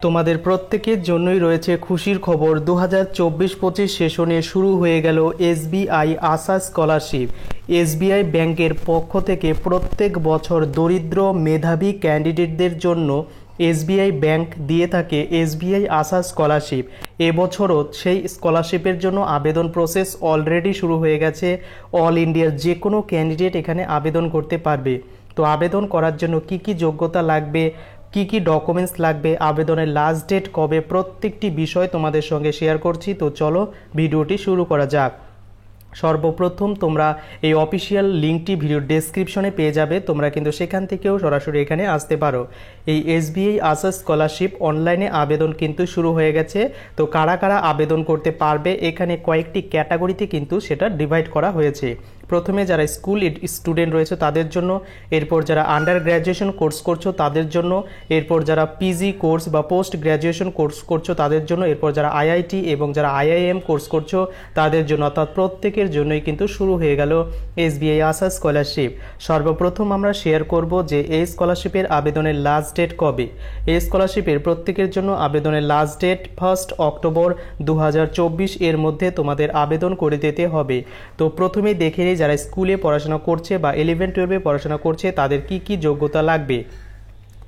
তোমাদের প্রত্যেকের জন্যই রয়েছে খুশির খবর। 2024-25 সেশনে শুরু হয়ে গেল এসবিআই আশা স্কলারশিপ। এসবিআই ব্যাংকের পক্ষ থেকে প্রত্যেক বছর দরিদ্র মেধাবী ক্যান্ডিডেটদের জন্য এসবিআই ব্যাংক দিয়ে থাকে এসবিআই আশা স্কলারশিপ। এবছরও সেই স্কলারশিপের জন্য আবেদন প্রসেস অলরেডি শুরু হয়ে গেছে। অল ইন্ডিয়ার যে কোনো ক্যান্ডিডেট এখানে আবেদন করতে পারবে। তো আবেদন করার জন্য কি কি যোগ্যতা লাগবে, কি কি ডকুমেন্টস লাগবে, আবেদনের লাস্ট ডেট কবে, প্রত্যেকটি বিষয় তোমাদের সঙ্গে শেয়ার করছি। তো চলো ভিডিওটি শুরু করা যাক। সর্বপ্রথম তোমরা এই অফিসিয়াল লিঙ্কটি ভিডিও ডেসক্রিপশনে পেয়ে যাবে, তোমরা কিন্তু সেখান থেকেও সরাসরি এখানে আসতে পারো। এই এসবিআই আশা স্কলারশিপ অনলাইনে আবেদন কিন্তু শুরু হয়ে গেছে। তো কারা কারা আবেদন করতে পারবে, এখানে কয়েকটি ক্যাটাগরিতে কিন্তু সেটা ডিভাইড করা হয়েছে। প্রথমে যারা স্কুল স্টুডেন্ট রয়েছে তাদের জন্য, এরপর যারা আন্ডার গ্র্যাজুয়েশন কোর্স করছো তাদের জন্য, এরপর যারা পিজি কোর্স বা পোস্ট গ্র্যাজুয়েশন কোর্স করছো তাদের জন্য, এরপর যারা আইআইটি এবং যারা আইআইএম কোর্স করছো তাদের জন্য, অর্থাৎ প্রত্যেকের জন্যই কিন্তু শুরু হয়ে গেল এসবিআই আশা স্কলারশিপ। সর্বপ্রথম আমরা শেয়ার করব যে এই স্কলারশিপের আবেদনের লাস্ট ডেট কবে। এই স্কলারশিপের প্রত্যেকের জন্য আবেদনের লাস্ট ডেট 1 অক্টোবর 2024 এর মধ্যে তোমাদের আবেদন করে দিতে হবে। তো প্রথমেই দেখে নিই যারা স্কুলে পড়াশোনা করছে বা 11-12 পড়াশোনা করছে তাদের কি কি যোগ্যতা লাগবে।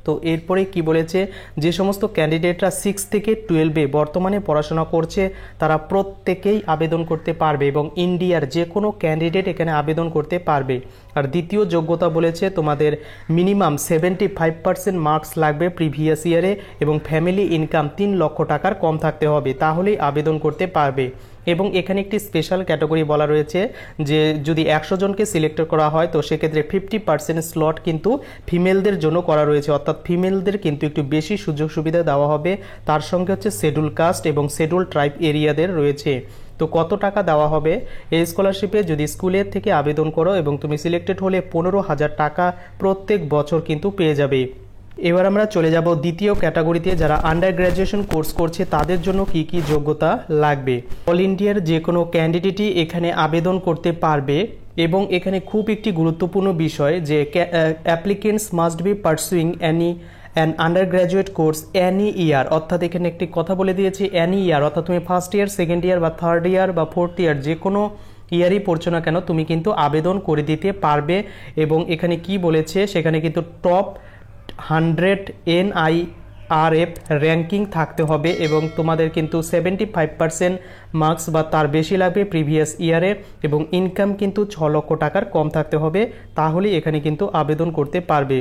তো এরপরে কি বলেছে, যে সমস্ত ক্যান্ডিডেটরা 6 থেকে 12 বর্তমানে পড়াশোনা করছে তারা প্রত্যেকেই আবেদন করতে পারবে এবং ইন্ডিয়ার যে কোনো ক্যান্ডিডেট এখানে আবেদন করতে পারবে। আর দ্বিতীয় যোগ্যতা বলেছে তোমাদের মিনিমাম 75% মার্কস লাগবে প্রিভিয়াস ইয়ারে এবং ফ্যামিলি ইনকাম 3 লক্ষ টাকার কম থাকতে হবে, তাহলেই আবেদন করতে পারবে। এবং এখানে একটি স্পেশাল ক্যাটাগরি বলা রয়েছে যে যদি 100 জনকে সিলেক্ট করা হয় তো সেক্ষেত্রে 50% স্লট কিন্তু ফিমেলদের জন্য করা রয়েছে, অর্থাৎ ফিমেলদের কিন্তু একটু বেশি সুযোগ সুবিধা দেওয়া হবে। তার সঙ্গে হচ্ছে শিডিউল কাস্ট এবং শিডিউল ট্রাইব এরিয়াদের রয়েছে। তো কত টাকা দেওয়া হবে এই স্কলারশিপে, যদি স্কুলের থেকে আবেদন করো এবং তুমি সিলেক্টেড হলে 15,000 টাকা প্রত্যেক বছর কিন্তু পেয়ে যাবে। এবার আমরা চলে যাব দ্বিতীয় ক্যাটাগরিতে, যারা আন্ডার গ্র্যাজুয়েশন কোর্স করছে তাদের জন্য কি কি যোগ্যতা লাগবে। অল ইন্ডিয়ার যে কোনো ক্যান্ডিডেটই এখানে আবেদন করতে পারবে এবং এখানে খুব একটি গুরুত্বপূর্ণ বিষয় যে applicants must be pursuing an undergraduate course any year, অর্থাৎ এখানে একটি কথা বলে দিয়েছি অ্যানি ইয়ার, অর্থাৎ তুমি ফার্স্ট ইয়ার, সেকেন্ড ইয়ার বা থার্ড ইয়ার বা ফোর্থ ইয়ার যে কোনো ইয়ারই পড়ছো না কেন তুমি কিন্তু আবেদন করে দিতে পারবে। এবং এখানে কি বলেছে, সেখানে কিন্তু টপ 100 NIRF র্যাঙ্কিং থাকতে হবে এবং তোমাদের কিন্তু 75% মার্কস বা তার বেশি লাগবে প্রিভিয়াস ইয়ারে এবং ইনকাম কিন্তু 6 লক্ষ টাকার কম থাকতে হবে, তাহলেই এখানে কিন্তু আবেদন করতে পারবে।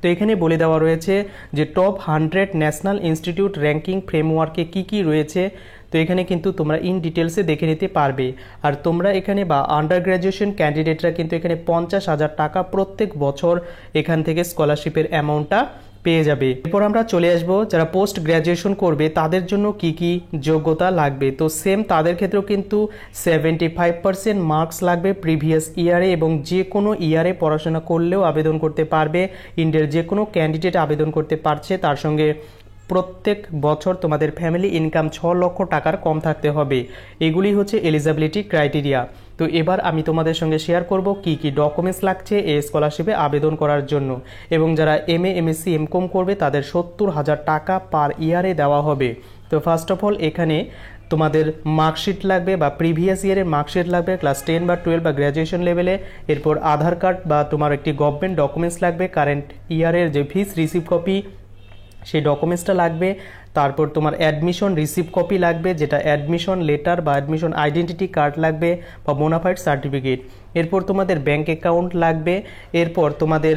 তো এখানে বলে দেওয়া রয়েছে যে টপ 100 ন্যাশনাল ইনস্টিটিউট র্যাঙ্কিং ফ্রেমওয়ার্কে কি কি রয়েছে। তো এখানে কিন্তু তোমরা ইন ডিটেলসে দেখে নিতে পারবে। আর তোমরা এখানে বা আন্ডার গ্র্যাজুয়েশন ক্যান্ডিডেটরা কিন্তু এখানে 50,000 টাকা প্রত্যেক বছর এখান থেকে স্কলারশিপের অ্যামাউন্টটা পেয়ে যাবে। এরপর আমরা চলে আসব যারা পোস্ট গ্র্যাজুয়েশন করবে তাদের জন্য কি কি যোগ্যতা লাগবে। তো সেম তাদের ক্ষেত্রেও কিন্তু 75% মার্কস লাগবে প্রিভিয়াস ইয়ারে এবং যে কোনো ইয়ারে পড়াশোনা করলেও আবেদন করতে পারবে। ইন্ডিয়ার যে কোনো ক্যান্ডিডেট আবেদন করতে পারছে, তার সঙ্গে প্রত্যেক বছর তোমাদের ফ্যামিলি ইনকাম 6 লক্ষ টাকার কম থাকতে হবে। এগুলি হচ্ছে এলিজিবিলিটি ক্রাইটেরিয়া। তো এবার আমি তোমাদের সঙ্গে শেয়ার করব কি কি ডকুমেন্টস লাগছে এই স্কলারশিপে আবেদন করার জন্য। এবং যারা MA MSc MCOM করবে তাদের 70,000 টাকা পার ইয়ারে দেওয়া হবে। তো ফার্স্ট অফ অল এখানে তোমাদের মার্কশিট লাগবে বা প্রিভিয়াস ইয়ারের মার্কশিট লাগবে ক্লাস 10 বা 12 বা গ্র্যাজুয়েশন লেভেলে। এরপর আধার কার্ড বা তোমার একটি গভর্নমেন্ট ডকুমেন্টস লাগবে, কারেন্ট ইয়ারের যে ফিস রিসিভ কপি সেই ডকুমেন্টসটা লাগবে। তারপর তোমার অ্যাডমিশন রিসিভ কপি লাগবে, যেটা অ্যাডমিশন লেটার বা অ্যাডমিশন আইডেন্টিটি কার্ড লাগবে বা বোনাফাইড সার্টিফিকেট। এরপর তোমাদের ব্যাঙ্ক অ্যাকাউন্ট লাগবে। এরপর তোমাদের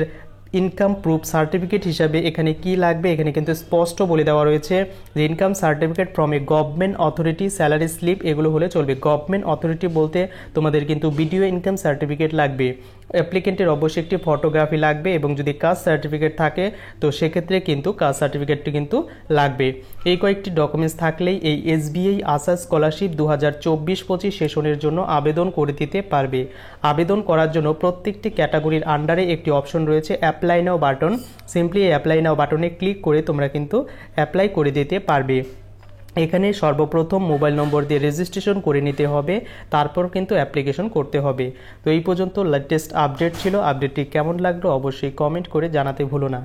ইনকাম প্রুফ সার্টিফিকেট হিসাবে এখানে কি লাগবে, এখানে কিন্তু স্পষ্ট বলে দেওয়া রয়েছে যে income certificate from a government authority, salary slip এগুলো হলে চলবে। গভর্নমেন্ট অথরিটি বলতে তোমাদের কিন্তু বিডিও ইনকাম সার্টিফিকেট লাগবে। অ্যাপ্লিকেন্টের অবশ্যই একটি ফটোগ্রাফি লাগবে এবং যদি কাস্ট সার্টিফিকেট থাকে তো সেক্ষেত্রে কিন্তু কাস্ট সার্টিফিকেটটি কিন্তু লাগবে। এই কয়েকটি ডকুমেন্টস থাকলেই এই এসবিআই আশা স্কলারশিপ 2024-25 সেশনের জন্য আবেদন করে দিতে পারবে। আবেদন করার জন্য প্রত্যেকটি ক্যাটাগরির আন্ডারে একটি অপশন রয়েছে অ্যাপ্লাই নাও বাটন। সিম্পলি এই অ্যাপ্লাই নাও বাটনে ক্লিক করে তোমরা কিন্তু অ্যাপ্লাই করে দিতে পারবে। এখানে সর্বপ্রথম মোবাইল নম্বর দিয়ে রেজিস্ট্রেশন করে নিতে হবে, তারপর কিন্তু অ্যাপ্লিকেশন করতে হবে। তো এই পর্যন্ত লেটেস্ট আপডেট ছিল। আপডেটটি কেমন লাগলো অবশ্যই কমেন্ট করে জানাতে ভুলো না।